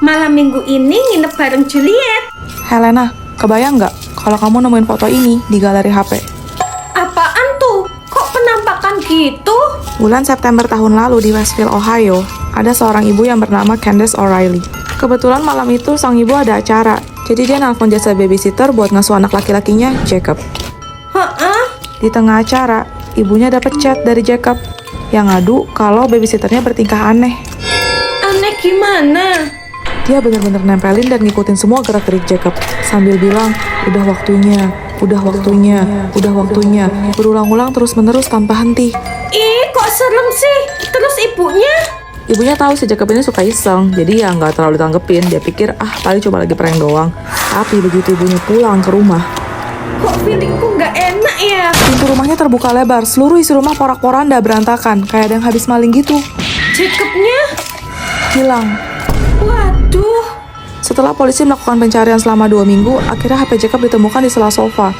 Malam minggu ini nginep bareng Juliet. Helena, kebayang nggak kalau kamu nemuin foto ini di galeri HP? Apaan tuh? Kok penampakan gitu? Bulan September tahun lalu di Westville, Ohio, ada seorang ibu yang bernama Candace O'Reilly. Kebetulan malam itu sang ibu ada acara, jadi dia nelpon jasa babysitter buat ngasuh anak laki-lakinya, Jacob. Di tengah acara, ibunya dapat chat dari Jacob yang ngadu kalau babysitternya bertingkah aneh. Aneh gimana? Dia benar-benar nempelin dan ngikutin semua gerak-gerik Jacob sambil bilang, udah waktunya, udah waktunya, udah waktunya, berulang-ulang terus-menerus tanpa henti. Ih, kok serem sih? Terus ibunya? Ibunya tahu si Jacob ini suka iseng, jadi ya nggak terlalu ditanggepin. Dia pikir, paling cuma lagi prank doang. Tapi begitu ibunya pulang ke rumah, Kok feelingku nggak enak ya? pintu rumahnya terbuka lebar, seluruh isi rumah porak-poranda berantakan, kayak ada yang habis maling gitu. Jacobnya? Hilang. Waduh. Setelah polisi melakukan pencarian selama 2 minggu, akhirnya HP Jacob ditemukan di sela sofa.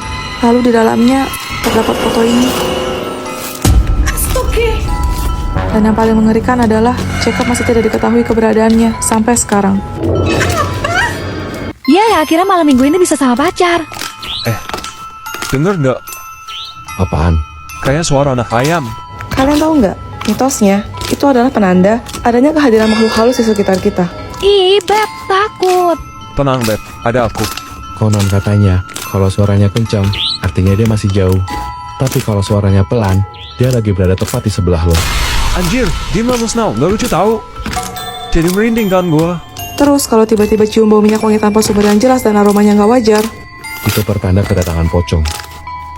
Lalu di dalamnya terdapat foto ini. Astaga. Dan yang paling mengerikan adalah Jacob masih tidak diketahui keberadaannya sampai sekarang. Ya, akhirnya malam minggu ini bisa sama pacar. Denger nggak? Apaan? Kayak suara anak ayam. Kalian tahu nggak, mitosnya itu adalah penanda adanya kehadiran makhluk halus di sekitar kita. Ih, Beb, takut. Tenang, Beb. Ada aku. Konon katanya, kalau suaranya kencang, artinya dia masih jauh. Tapi kalau suaranya pelan, dia lagi berada tepat di sebelah lo. Anjir, diem lah Musnau. Nggak lucu tahu. Jadi merinding kan gua. Terus kalau tiba-tiba cium bau minyak wangi tanpa sumber yang jelas dan aromanya nggak wajar, Itu pertanda kedatangan pocong.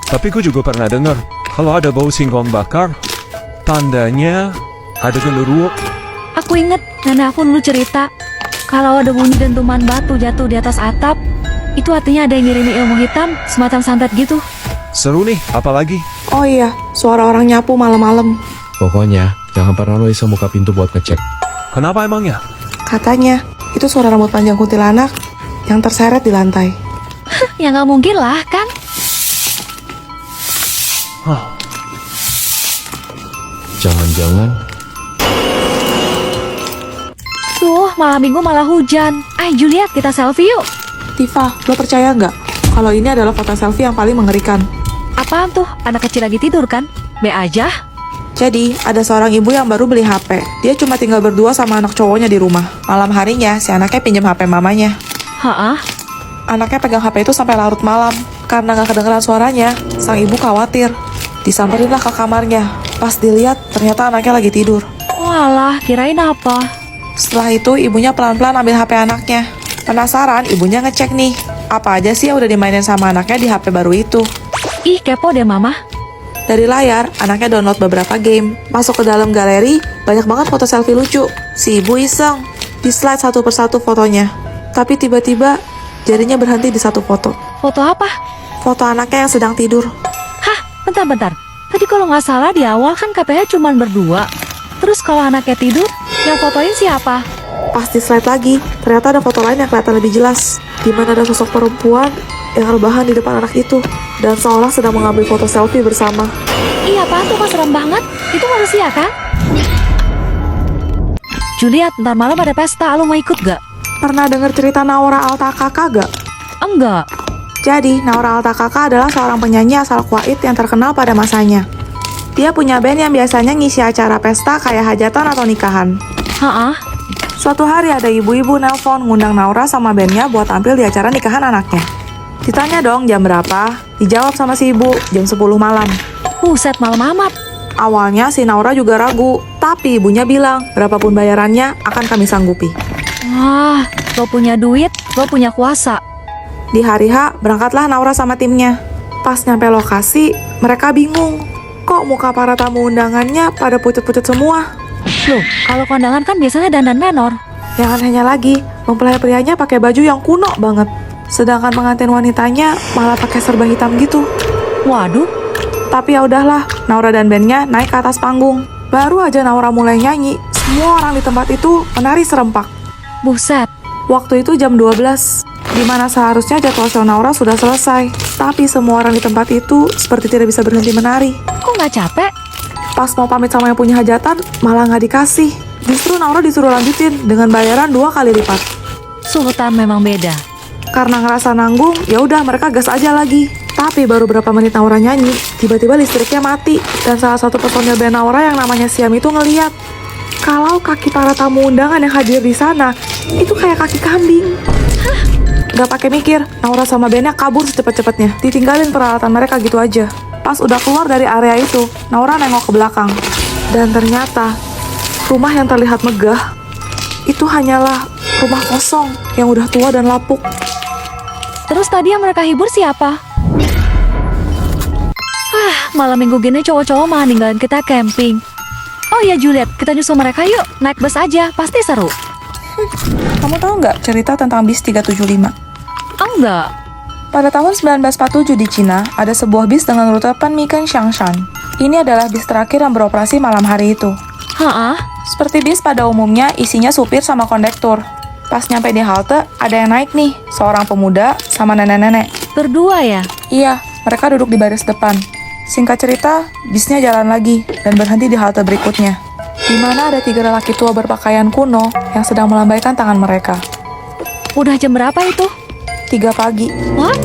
Tapi gue juga pernah dengar kalau ada bau singkong bakar, tandanya ada genderuwo. Aku inget nenek aku dulu cerita, kalau ada bunyi dentuman batu jatuh di atas atap, itu artinya ada yang ngirimi ilmu hitam, semacam santet gitu. Seru nih, apalagi? oh iya, suara orang nyapu malam-malam. Pokoknya, jangan pernah lo iseng buka pintu buat ngecek. Kenapa emangnya? Katanya, itu suara rambut panjang kuntilanak yang terseret di lantai. Ya nggak mungkin lah, kan? Jangan-jangan, Tuh, malam minggu malah hujan. Juliet, kita selfie yuk. Tifa, lo percaya nggak kalau ini adalah foto selfie yang paling mengerikan? Apaan tuh? Anak kecil lagi tidur kan? Be aja. Jadi, ada seorang ibu yang baru beli HP. Dia cuma tinggal berdua sama anak cowoknya di rumah. Malam harinya, si anaknya pinjam HP mamanya. Anaknya pegang HP itu sampai larut malam. Karena nggak kedengeran suaranya, sang ibu khawatir. Disamperinlah ke kamarnya. Pas dilihat, ternyata anaknya lagi tidur. Walah, kirain apa? Setelah itu, ibunya pelan-pelan ambil HP anaknya. Penasaran, ibunya ngecek nih. Apa aja sih yang udah dimainin sama anaknya di HP baru itu? Ih, kepo deh mama. Dari layar, anaknya download beberapa game. Masuk ke dalam galeri, banyak banget foto selfie lucu. Si ibu iseng, di slide satu persatu fotonya. Tapi tiba-tiba, jarinya berhenti di satu foto. Foto apa? Foto anaknya yang sedang tidur. Hah, bentar. Tadi kalau nggak salah di awal kan katanya cuma berdua. Terus kalau anaknya tidur, yang fotoin siapa? Pas di slide lagi, ternyata ada foto lain yang kelihatan lebih jelas. Di mana ada sosok perempuan yang rebahan di depan anak itu. Dan seolah sedang mengambil foto selfie bersama. Iya, apaan tuh, kok serem banget? Itu manusia kan? Juliet, ntar malam ada pesta, lo mau ikut gak? Pernah dengar cerita Naura Altakaka gak? Enggak. Jadi, Naura Altakaka adalah seorang penyanyi asal Kuwait yang terkenal pada masanya. Dia punya band yang biasanya ngisi acara pesta kayak hajatan atau nikahan. Suatu hari ada ibu-ibu nelpon ngundang Naura sama bandnya buat tampil di acara nikahan anaknya. Ditanya dong jam berapa, dijawab sama si ibu, jam 10 malam. Buset, malam amat. Awalnya si Naura juga ragu, tapi ibunya bilang, berapapun bayarannya akan kami sanggupi. Wah, lo punya duit, lo punya kuasa. Di hari H, berangkatlah Naura sama timnya. Pas nyampe lokasi, mereka bingung. Kok muka para tamu undangannya pada pucet-pucet semua? Loh, kalau kondangan kan biasanya dandan menor. Yang anehnya lagi, mempelai prianya pakai baju yang kuno banget. Sedangkan pengantin wanitanya malah pakai serba hitam gitu. Waduh. Tapi ya udahlah, Naura dan bandnya naik ke atas panggung. Baru aja Naura mulai nyanyi, semua orang di tempat itu menari serempak. Buset. Waktu itu jam 12, di mana seharusnya jadwal show Naura sudah selesai. Tapi semua orang di tempat itu seperti tidak bisa berhenti menari. Kok nggak capek? Pas mau pamit sama yang punya hajatan, malah nggak dikasih. Justru Naura disuruh lanjutin dengan bayaran 2 kali lipat. Sultan memang beda. Karena ngerasa nanggung, ya udah mereka gas aja lagi. Tapi baru berapa menit Naura nyanyi, tiba-tiba listriknya mati. Dan salah satu personil band Naura yang namanya Siam itu ngeliat kalau kaki para tamu undangan yang hadir di sana itu kayak kaki kambing. Gak pakai mikir, Naura sama bandnya kabur secepat-cepatnya. Ditinggalin peralatan mereka gitu aja. Pas udah keluar dari area itu, Naura nengok ke belakang. Dan ternyata, rumah yang terlihat megah itu hanyalah rumah kosong yang udah tua dan lapuk. Terus tadi yang mereka hibur siapa? Malam minggu gini cowok-cowok malah ninggalin kita camping. Oh ya Juliet, kita nyusul mereka yuk. Naik bus aja, pasti seru. Kamu tahu nggak cerita tentang bis 375? Oh enggak. Pada tahun 1947 di Cina, ada sebuah bis dengan rute Panmiken Xiangshan. Ini adalah bis terakhir yang beroperasi malam hari itu. Hah? Seperti bis pada umumnya, isinya supir sama kondektur. Pas nyampe di halte, ada yang naik nih, seorang pemuda sama nenek-nenek. Berdua ya? Iya, mereka duduk di baris depan. Singkat cerita, bisnya jalan lagi dan berhenti di halte berikutnya, di mana ada 3 lelaki tua berpakaian kuno yang sedang melambaikan tangan mereka. Udah jam berapa itu? 3 pagi. What?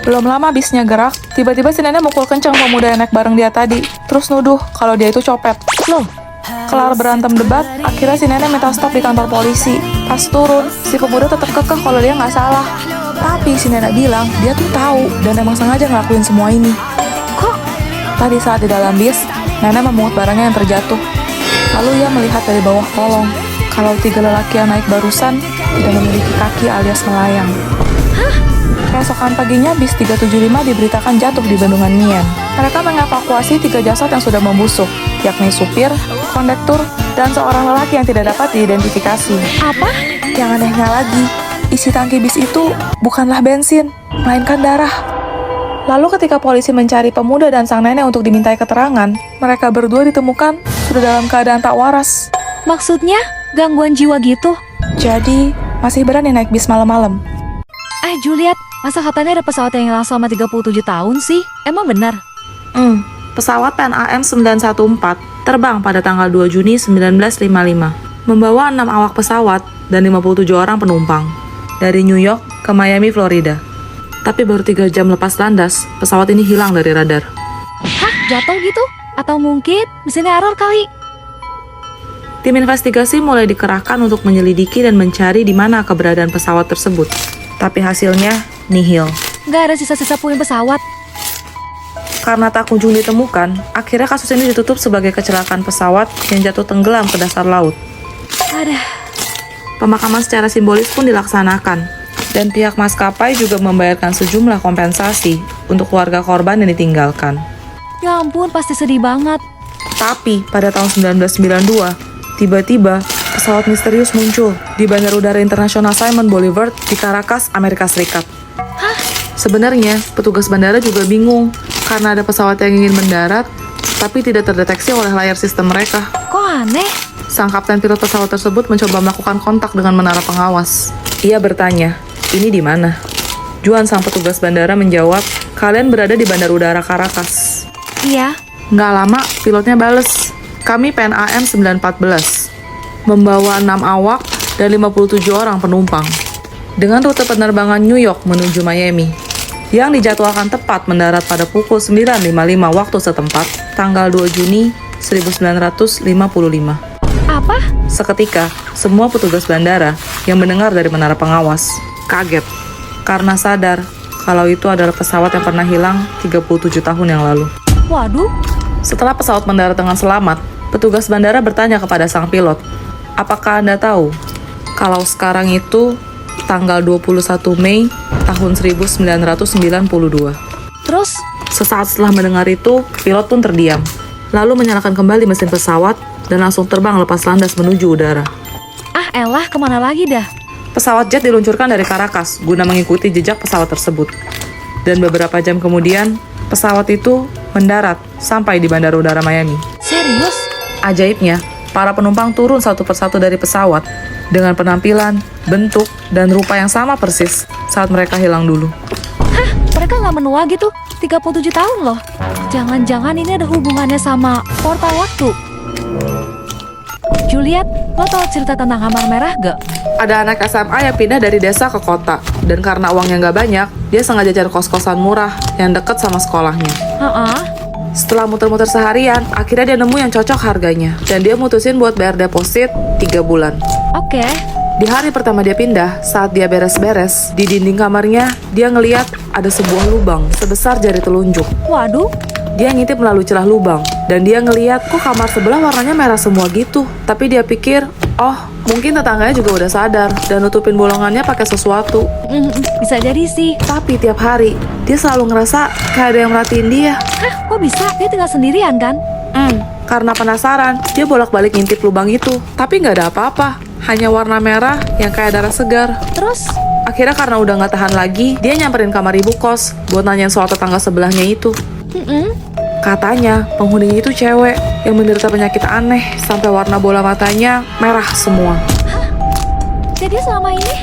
Belum lama bisnya gerak, tiba-tiba si nenek mukul kencang pemuda yang naik bareng dia tadi, terus nuduh kalau dia itu copet. Loh, Kelar berantem debat, akhirnya si nenek minta stop di kantor polisi. Pas turun, si pemuda tetap kekeh kalau dia nggak salah. Tapi si nenek bilang dia tuh tahu dan emang sengaja ngelakuin semua ini. kok? Tadi saat di dalam bis, nenek memungut barangnya yang terjatuh. Lalu ia melihat dari bawah kolong kalau 3 lelaki yang naik barusan tidak memiliki kaki alias melayang. Keesokan paginya, bis 375 diberitakan jatuh di bendungan Mien. Mereka mengevakuasi 3 jasad yang sudah membusuk, yakni supir, kondektur, dan seorang lelaki yang tidak dapat diidentifikasi. Apa? Yang anehnya lagi, isi tangki bis itu bukanlah bensin, melainkan darah. Lalu ketika polisi mencari pemuda dan sang nenek untuk dimintai keterangan, mereka berdua ditemukan sudah dalam keadaan tak waras. Maksudnya gangguan jiwa gitu? Jadi, masih berani naik bis malam-malam. Juliet, masa katanya ada pesawat yang hilang selama 37 tahun sih? Emang benar? Pesawat Pan AM 914 terbang pada tanggal 2 Juni 1955, membawa 6 awak pesawat dan 57 orang penumpang dari New York ke Miami, Florida. Tapi baru 3 jam lepas landas, pesawat ini hilang dari radar. Hah? Jatuh gitu? Atau mungkin mesinnya error kali? Tim investigasi mulai dikerahkan untuk menyelidiki dan mencari di mana keberadaan pesawat tersebut. Tapi hasilnya nihil. Nggak ada sisa-sisa puing pesawat. Karena tak kunjung ditemukan, akhirnya kasus ini ditutup sebagai kecelakaan pesawat yang jatuh tenggelam ke dasar laut. Ada. Pemakaman secara simbolis pun dilaksanakan, dan pihak maskapai juga membayarkan sejumlah kompensasi untuk keluarga korban yang ditinggalkan. Ya ampun, pasti sedih banget. Tapi pada tahun 1992, tiba-tiba pesawat misterius muncul di Bandara Udara Internasional Simon Bolivar di Caracas, Amerika Serikat. Sebenarnya, petugas bandara juga bingung karena ada pesawat yang ingin mendarat, tapi tidak terdeteksi oleh layar sistem mereka. Kok aneh? Sang kapten pilot pesawat tersebut mencoba melakukan kontak dengan menara pengawas. Ia bertanya, "Ini di mana?" Juan, sang petugas bandara, menjawab, "Kalian berada di Bandara Udara Caracas." Iya. Nggak lama, pilotnya bales, "Kami Pan AM 914, membawa 6 awak dan 57 orang penumpang, dengan rute penerbangan New York menuju Miami, yang dijadwalkan tepat mendarat pada pukul 9.55 waktu setempat, tanggal 2 Juni 1955. Apa? Seketika, semua petugas bandara yang mendengar dari menara pengawas kaget karena sadar kalau itu adalah pesawat yang pernah hilang 37 tahun yang lalu. Waduh. Setelah pesawat mendarat dengan selamat, petugas bandara bertanya kepada sang pilot, "Apakah Anda tahu kalau sekarang itu tanggal 21 Mei tahun 1992. Terus? Sesaat setelah mendengar itu, pilot pun terdiam, lalu menyalakan kembali mesin pesawat dan langsung terbang lepas landas menuju udara. Elah, kemana lagi dah? Pesawat jet diluncurkan dari Caracas guna mengikuti jejak pesawat tersebut. Dan beberapa jam kemudian, pesawat itu mendarat sampai di Bandara Udara Miami. Serius? Ajaibnya, para penumpang turun satu persatu dari pesawat dengan penampilan, bentuk, dan rupa yang sama persis saat mereka hilang dulu. Hah? Mereka nggak menua gitu? 37 tahun loh. Jangan-jangan ini ada hubungannya sama portal waktu. Juliet, lo tau cerita tentang kamar merah gak? Ada anak SMA yang pindah dari desa ke kota, dan karena uangnya nggak banyak, dia sengaja cari kos-kosan murah yang deket sama sekolahnya. Setelah muter-muter seharian, akhirnya dia nemu yang cocok harganya, dan dia mutusin buat bayar deposit 3 bulan. Oke. Di hari pertama dia pindah, saat dia beres-beres, di dinding kamarnya, dia ngeliat ada sebuah lubang sebesar jari telunjuk. Waduh, Dia ngintip melalui celah lubang, dan dia ngeliat kok kamar sebelah warnanya merah semua gitu. Tapi dia pikir, oh mungkin tetangganya juga udah sadar dan nutupin bolongannya pakai sesuatu. bisa jadi sih. Tapi tiap hari, dia selalu ngerasa kayak ada yang merhatiin dia. Hah, kok bisa? Dia tinggal sendirian kan? Karena penasaran, dia bolak-balik ngintip lubang itu. Tapi nggak ada apa-apa, hanya warna merah yang kayak darah segar. Terus? Akhirnya karena udah nggak tahan lagi, dia nyamperin kamar ibu kos buat nanyain soal tetangga sebelahnya itu. Katanya penghuninya itu cewek yang menderita penyakit aneh sampai warna bola matanya merah semua. Jadi selama ini